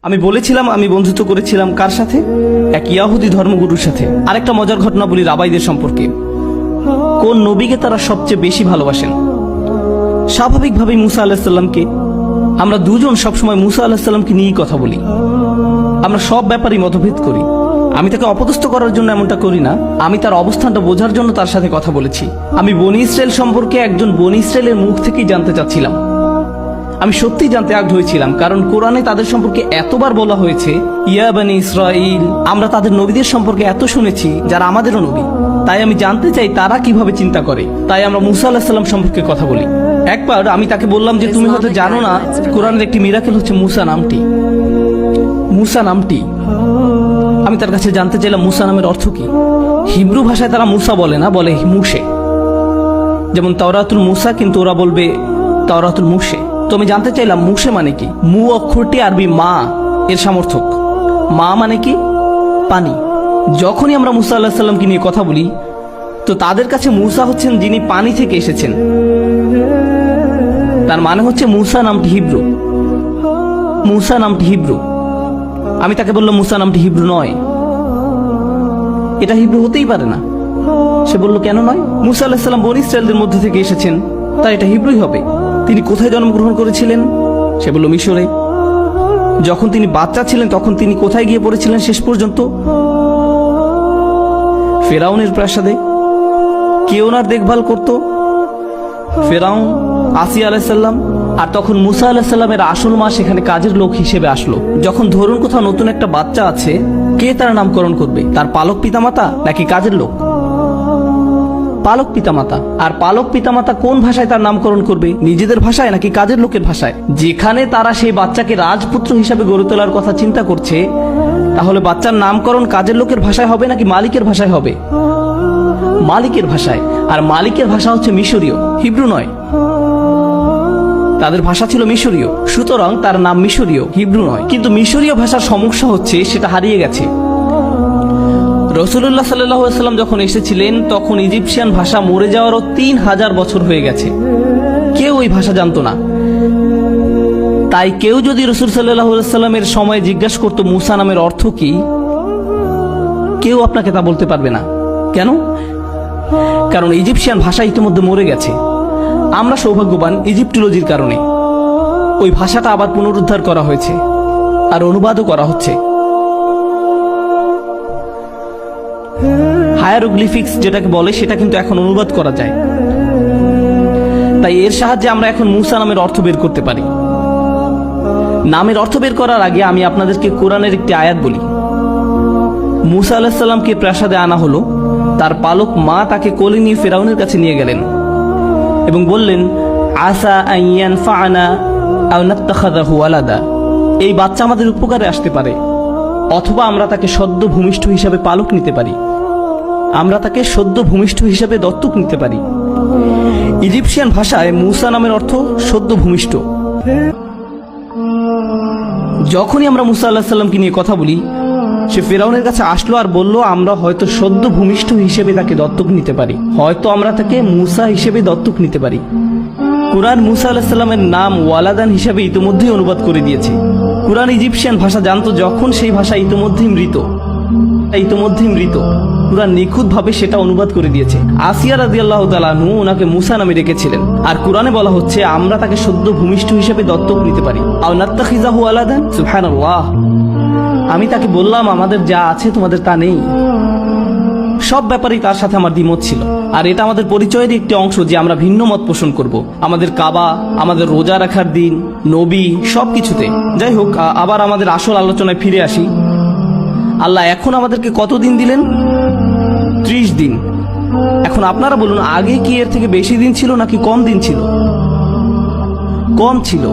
আমি বলেছিলাম আমি বন্ধুত্ব করেছিলাম কার সাথে? এক ইয়াহুদি ধর্মগুরুর সাথে। আরেকটা মজার ঘটনা বলি রাবাইদের সম্পর্কে। কোন নবীকে তারা সবচেয়ে বেশি ভালোবাসেন? স্বাভাবিকভাবেই মুসা আলাহিসাল্লামকে। আমরা দুজন সবসময় মুসা আলাহিসাল্লামকে নিয়েই কথা বলি। আমরা সব ব্যাপারেই মতভেদ করি। আমি তাকে অপদস্থ করার জন্য এমনটা করি না, আমি তার অবস্থানটা বোঝার জন্য তার সাথে কথা বলেছি। আমি বনী ইসরায়েল সম্পর্কে একজন বনী ইসরায়েলের মুখ থেকেই জানতে চাচ্ছিলাম। আমি সত্যিই জানতে আগ্রহী ছিলাম, কারণ কোরআনে তাদের সম্পর্কে এতবার বলা হয়েছে ইয়া বনী ইসরাইল। আমরা তাদের নবীদের সম্পর্কে এত শুনেছি যারা আমাদেরও নবী। তাই আমি জানতে চাই তারা কিভাবে চিন্তা করে। তাই আমরা মুসা আলাইহিস সালাম সম্পর্কে কথা বলি। একবার আমি তাকে বললাম যে তুমি হয়তো জানো না কোরআনের একটি মিরাকেল হচ্ছে মুসা নামটি। মুসা নামটি আমি তার কাছে জানতে চাইলাম মুসা নামের অর্থ কি। হিব্রু ভাষায় তারা মুসা বলে না, বলে মুসে। যেমন তাওরাতুল মুসা, কিন্তু ওরা বলবে তাওরাতুল মুসে। তো আমি জানতে চাইলাম মুসে মানে কি। মু অক্ষরটি আরবি মা এর সমর্থক। মা মানে কি? পানি। যখনই আমরা মুসা আলাইহিস সালামকে নিয়ে কথা বলি তো তাদের কাছে মুসা হচ্ছেন যিনি পানি থেকে এসেছেন। তার মানে হচ্ছে মুসা নামটি হিব্রু। মুসা নামটি হিব্রু। আমি তাকে বললাম মুসা নামটি হিব্রু নয়, এটা হিব্রু হতেই পারে না। সে বলল কেন নয়? মুসা আলাইহিস সালাম বনী ইসরায়েলদের মধ্যে থেকে এসেছেন, তাই এটা হিব্রুই হবে। তিনি কোথায় জন্মগ্রহণ করেছিলেন? সে বলল মিশরে। যখন তিনি বাচ্চা ছিলেন তখন তিনি কোথায় গিয়ে পড়েছিলেন শেষ পর্যন্ত? ফেরাউনের প্রাসাদে। কে ওনার দেখভাল করত? ফেরাউন, আসিয়া আলাইহিস সালাম। আর তখন মুসা আলাইহিস সালামের আসল মা সেখানে কাজের লোক হিসেবে আসলো। যখন ধরুন কোথাও নতুন একটা বাচ্চা আছে, কে তার নামকরণ করবে? তার পালক পিতামাতা নাকি কাজের লোক? পালক পিতামাতা। আর পালক পিতামাতা কোন ভাষায় তার নামকরণ করবে? নিজেদের ভাষায় নাকি কাজের লোকের ভাষায়? যেখানে তারা সেই বাচ্চাকে রাজপুত্র হিসাবে গড়ে তোলার কথা চিন্তা করছে, তাহলে বাচ্চার নামকরণ কাজের লোকের ভাষায় হবে নাকি মালিকের ভাষায় হবে? মালিকের ভাষায়। আর মালিকের ভাষা হচ্ছে মিশরীয়, হিব্রু নয়। তাদের ভাষা ছিল মিশরীয়, সুতরাং তার নাম মিশরীয়, হিব্রু নয়। কিন্তু মিশরীয় ভাষার সমস্যা হচ্ছে সেটা হারিয়ে গেছে। রাসূলুল্লাহ সাল্লাল্লাহু আলাইহি ওয়াসাল্লাম যখন এসেছিলেন তখন ইজিপশিয়ান ভাষা মরে যাওয়ারও 3000 বছর হয়ে গেছে। কেউ ওই ভাষা জানতো না। তাই কেউ যদি রাসূল সাল্লাল্লাহু আলাইহি ওয়াসাল্লামের সময় জিজ্ঞাসা করতো মুসা নামের অর্থ কি, কেউ আপনাকে তা বলতে পারবে না। কেন? কারণ ইজিপশিয়ান ভাষা ইতিমধ্যে মরে গেছে। আমরা সৌভাগ্যবান ইজিপ্টোলজির কারণে ওই ভাষাটা আবার পুনরুদ্ধার করা হয়েছে আর অনুবাদও করা হচ্ছে। হায়ারোগ্লিফিক্স যেটাকে বলে সেটা কিন্তু এখন অনুবাদ করা যায়। তাই এর সাহায্যে আমরা এখন মুসা নামের অর্থ বের করতে পারি। নামের অর্থ বের করার আগে আমি আপনাদেরকে কোরআনের একটি আয়াত বলি। মুসা আলাইহিস সালামকে প্রাসাদে আনা হলো। তার পালক মা তাকে কোলে নিয়ে ফেরাউনের কাছে নিয়ে গেলেন এবং বললেন আসা আন ইয়ানফা'না আও নাত্তাখিযাহু ওয়ালাদা। এই বাচ্চা আমাদের উপকারে আসতে পারে, অথবা আমরা তাকে সদ্য ভূমিষ্ঠ হিসাবে পালক নিতে পারি। আমরা তাকে সদ্য ভূমিষ্ঠ হিসাবে দত্তক নিতে পারি। ইজিপশিয়ান ভাষায় মুসা নামের অর্থ সদ্য ভূমিষ্ঠ। যখনই আমরা মুসা আলাইহিস সালামকে নিয়ে কথা বলি, সে ফেরাউনের কাছে আসলো আর বলল আমরা হয়তো সদ্য ভূমিষ্ঠ হিসেবে তাকে দত্তক নিতে পারি, হয়তো আমরা তাকে মুসা হিসেবে দত্তক নিতে পারি। কুরআন মুসা আলাইহিস সালামের নাম ওয়ালাদান হিসাবে ইতিমধ্যেই অনুবাদ করে দিয়েছে। কুরআন ইজিপশিয়ান ভাষা জানতো যখন সেই ভাষা ইতিমধ্যেই মৃত। কুরআন নিখুঁতভাবে সেটা অনুবাদ করে দিয়েছে। আসিয়া রাদিয়াল্লাহু তাআলা আনহু ওনাকে মুসা নামে রেখেছিলেন। আর কুরআনে বলা হচ্ছে আমরা তাকে সদ্য ভূমিষ্ঠ হিসেবে দত্তক নিতে পারি। আও নাত্তাখিযাহু ওয়ালাদান। সুবহানাল্লাহ। আমি তাকে বললাম আমাদের যা আছে তোমাদের তা নেই। সব ব্যাপারেই তার সাথে আমার দ্বিমত ছিল। আর এটা আমাদের পরিচয়ের একটি অংশ যে আমরা ভিন্ন মত পোষণ করব। আমাদের কাবা, আমাদের রোজা রাখার দিন, নবী, সবকিছুতে। যাই হোক, আবার আমাদের আসল আলোচনায় ফিরে আসি। আল্লাহ এখন আমাদেরকে কত দিন দিলেন? 30 দিন। এখন আপনারা বলুন, আগে কি এর থেকে বেশি দিন ছিল নাকি কম দিন ছিল? কম ছিল।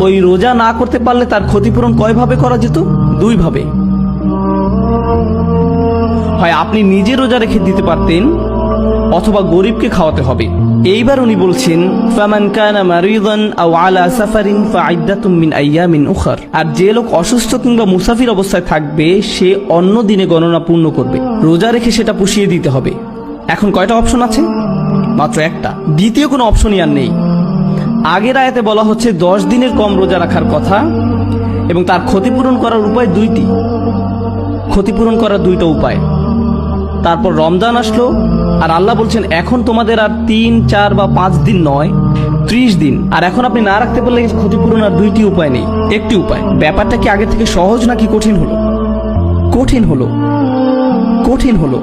ওই রোজা না করতে পারলে তার ক্ষতিপূরণ কয় ভাবে করা যেত? 2 ভাবে। হয় আপনি নিজে রোজা রেখে দিতে পারতেন, অথবা গরিবকে খাওয়াতে হবে। এইবার উনি বলছেন ফামান কানা মারিদান আও আলা সাফারিন ফাইদ্দাতুম মিন আইয়ামিন উখর। আর যে লোক অসুস্থ কিংবা মুসাফির অবস্থায় থাকবে সে অন্য দিনে গণনা পূর্ণ করবে। রোজা রেখে সেটা পুষিয়ে দিতে হবে। এখন কয়টা অপশন আছে? মাত্র একটা। দ্বিতীয় কোনো অপশনই আর নেই। আগের আয়াতে বলা হচ্ছে 10 দিনের কম রোজা রাখার কথা, এবং তার ক্ষতিপূরণ করার উপায় দুইটি, ক্ষতিপূরণ করার দুইটা উপায়। তারপর রমজান আসলো, আর আল্লাহ বলছেন এখন তোমাদের আর 3, 4 বা 5 দিন নয়, 30 দিন। আর এখন আপনি না রাখতে পারলে ক্ষতিপূরণ আর দুইটি উপায় নেই, একটি উপায়। ব্যাপারটা কি আগে থেকে সহজ নাকি কঠিন হলো? কঠিন হলো, কঠিন হলো।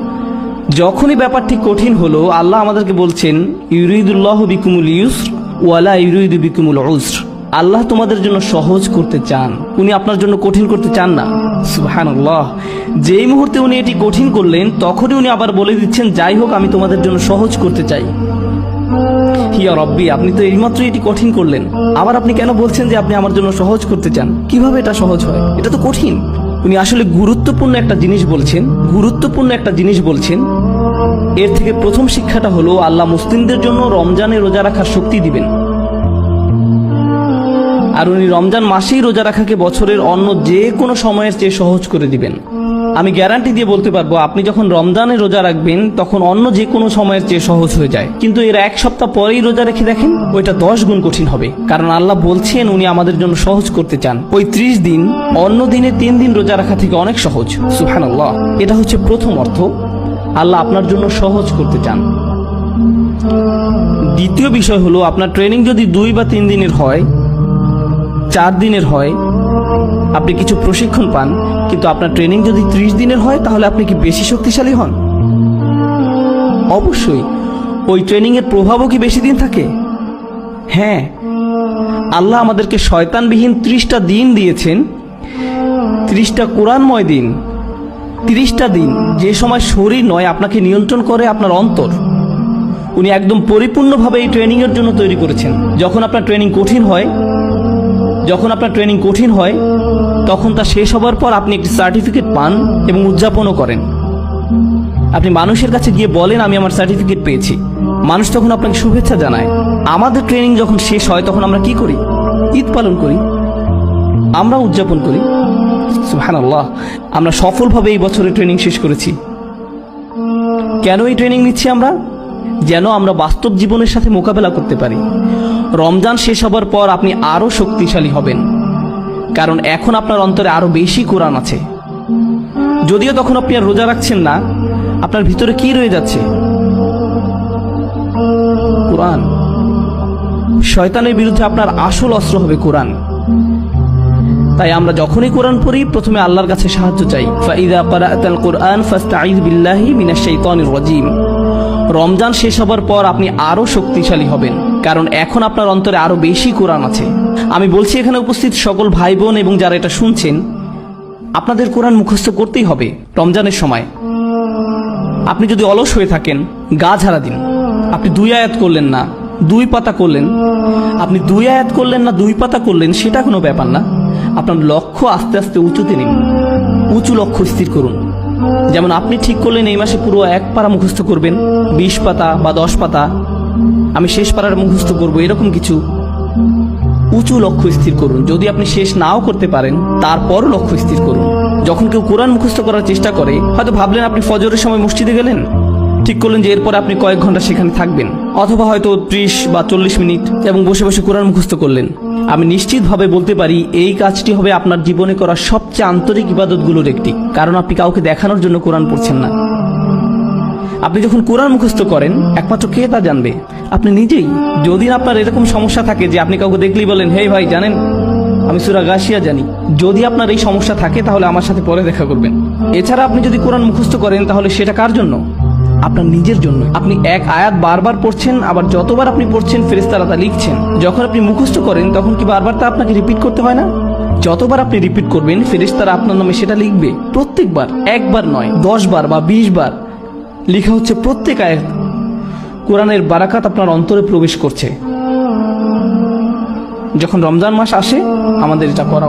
যখনই ব্যাপারটি কঠিন হলো, আল্লাহ আমাদেরকে বলছেন ইউরিদুল্লাহু বিকুমুল ইউসর ওয়ালা ইউরিদু বিকুমুল উসর। আল্লাহ তোমাদের জন্য সহজ করতে চান, উনি আপনার জন্য কঠিন করতে চান না। সুবহানাল্লাহ। যেই মুহূর্তে উনি এটি কঠিন করলেন, তখনই উনি আবার বলে দিচ্ছেন যাই হোক আমি তোমাদের জন্য সহজ করতে চাই। হিয়া রব্বি, আপনি তো এইমাত্র এটি কঠিন করলেন, আবার আপনি কেন বলছেন যে আপনি আমার জন্য সহজ করতে চান? কিভাবে এটা সহজ হয়? এটা তো কঠিন। উনি আসলে গুরুত্বপূর্ণ একটা জিনিস বলছেন, গুরুত্বপূর্ণ একটা জিনিস বলছেন। এর থেকে প্রথম শিক্ষাটা হলো আল্লাহ মুসলিমদের জন্য রমজানে রোজা রাখার শক্তি দিবেন। আর উনি রমজান মাসেই রোজা রাখাকে বছরের অন্য যে কোনো সময়ের চেয়ে সহজ করে দিবেন। আমি গ্যারান্টি দিয়ে বলতে পারবো, আপনি যখন রমজানে রোজা রাখবেন তখন অন্য যে কোনো সময়ের চেয়ে সহজ হয়ে যায়। কিন্তু এর 1 সপ্তাহ পরেই রোজা রেখে দেখেন, ওইটা 10 গুণ কঠিন হবে। কারণ আল্লাহ বলছেন উনি আমাদের জন্য সহজ করতে চান। ওই 30 দিন অন্য দিনে 3 দিন রোজা রাখা থেকে অনেক সহজ। সুবহানাল্লাহ। এটা হচ্ছে প্রথম অর্থ, আল্লাহ আপনার জন্য সহজ করতে চান। দ্বিতীয় বিষয় হলো, আপনার ট্রেনিং যদি 2 বা 3 দিনের হয়, 4 দিনের হয়, আপনি কিছু প্রশিক্ষণ পান, কিন্তু আপনার ট্রেনিং যদি 30 দিনের হয়, তাহলে আপনি কি বেশি শক্তিশালী হন? অবশ্যই। ওই ট্রেনিং এর প্রভাবও কি বেশি দিন থাকে? হ্যাঁ। আল্লাহ আমাদেরকে শয়তানবিহীন 30টা দিন দিয়েছেন, 30টা কোরআনময় দিন, 30টা দিন যে সময় শরীর নয় আপনাকে নিয়ন্ত্রণ করে আপনার অন্তর। উনি একদম পরিপূর্ণভাবে এই ট্রেনিং এর জন্য তৈরি করেছেন। যখন আপনার ট্রেনিং কঠিন হয়, তখন তা শেষ হবার পর আপনি একটি সার্টিফিকেট পান এবং উদযাপনও করেন। আপনি মানুষের কাছে গিয়ে বলেন আমি আমার সার্টিফিকেট পেয়েছি, মানুষ তখন আপনাকে শুভেচ্ছা জানায়। আমাদের ট্রেনিং যখন শেষ হয় তখন আমরা কি করি? ঈদ পালন করি, আমরা উদযাপন করি। সুবহানাল্লাহ। আমরা সফলভাবে এই বছরের ট্রেনিং শেষ করেছি। কেন এই ট্রেনিং নিচ্ছি আমরা? যেন আমরা বাস্তব জীবনের সাথে মোকাবেলা করতে পারি। রমজান শেষ হবার পর আপনি আরো শক্তিশালী হবেন, কারণ এখন আপনার অন্তরে আরো বেশি কোরআন আছে। যদিও তখন আপনি আর রোজা রাখছেন না, আপনার ভিতরে কি রয়ে যাচ্ছে? কোরআন। শয়তানের বিরুদ্ধে আপনার আসল অস্ত্র হবে কোরআন। তাই আমরা যখনই কোরআন পড়ি, প্রথমে আল্লাহর কাছে সাহায্য চাই। ফাইদা ক্বারাআতাল কুরআন ফাস্তাঈয বিল্লাহি মিনাশ শাইতানির রাজীম। রমজান শেষ হবার পর আপনি আরো শক্তিশালী হবেন, কারণ এখন আপনার অন্তরে আরো বেশি কোরআন আছে। আমি বলছি এখানে উপস্থিত সকল ভাই বোন এবং যারা এটা শুনছেন, আপনাদের কোরআন মুখস্থ করতেই হবে রমজানের সময়। আপনি যদি অলস হয়ে থাকেন, গা ঝাড়া দিন। আপনি 2 আয়াত করলেন না, 2 পাতা করলেন। আপনি 2 আয়াত করলেন না, 2 পাতা করলেন, সেটা কোনো ব্যাপার না। আপনার লক্ষ্য আস্তে আস্তে উঁচুতে নিন, উঁচু লক্ষ্য স্থির করুন। যেমন আপনি ঠিক করলেন এই মাসে পুরো 1 পারা মুখস্থ করবেন, 20 পাতা বা 10 পাতা, আমি শেষ পারার মুখস্থ করব, এরকম কিছু উঁচু লক্ষ্য স্থির করুন। যদি আপনি শেষ নাও করতে পারেন, তারপর লক্ষ্য স্থির করুন। যখন কেউ কোরআন মুখস্থ করার চেষ্টা করে, হয়তো ভাবলেন আপনি ফজরের সময় মসজিদে গেলেন, ঠিক করলেন যে এরপরে আপনি কয়েক ঘন্টা সেখানে থাকবেন, অথবা হয়তো 30 বা 40 মিনিট এবং বসে বসে কোরআন মুখস্থ করলেন। আমি নিশ্চিতভাবে বলতে পারি এই কাজটি হবে আপনার জীবনে করা সবচেয়ে আন্তরিক ইবাদতগুলোর একটি, কারণ আপনি কাউকে দেখানোর জন্য কোরআন পড়ছেন না। আপনি যখন কোরআন মুখস্থ করেন, একমাত্র কে তা জানবে? আপনি নিজেই। যদি আপনার এরকম সমস্যা থাকে যে আপনি কাউকে দেখলেই বলেন, হে ভাই জানেন আমি সূরা গাশিয়া জানি, যদি আপনার এই সমস্যা থাকে তাহলে আমার সাথে পরে দেখা করবেন। এছাড়া আপনি যদি কোরআন মুখস্থ করেন, তাহলে সেটা কার জন্য? আপনার নিজের জন্য। আপনি এক আয়াত বারবার পড়ছেন, আবার যতবার আপনি পড়ছেন ফেরেশতারা তা লিখছেন। যখন আপনি মুখস্থ করেন, তখন কি বারবার তা আপনাকে রিপিট করতে হয় না? যতবার আপনি রিপিট করবেন, ফেরেশতারা আপনার নামে সেটা লিখবে। প্রত্যেকবার, একবার নয়, 10 বার বা 20 বার লেখা হচ্ছে। প্রত্যেক আয়াত কোরআনের বারাকাত আপনার অন্তরে প্রবেশ করছে। যখন রমজান মাস আসে, আমাদের এটা করা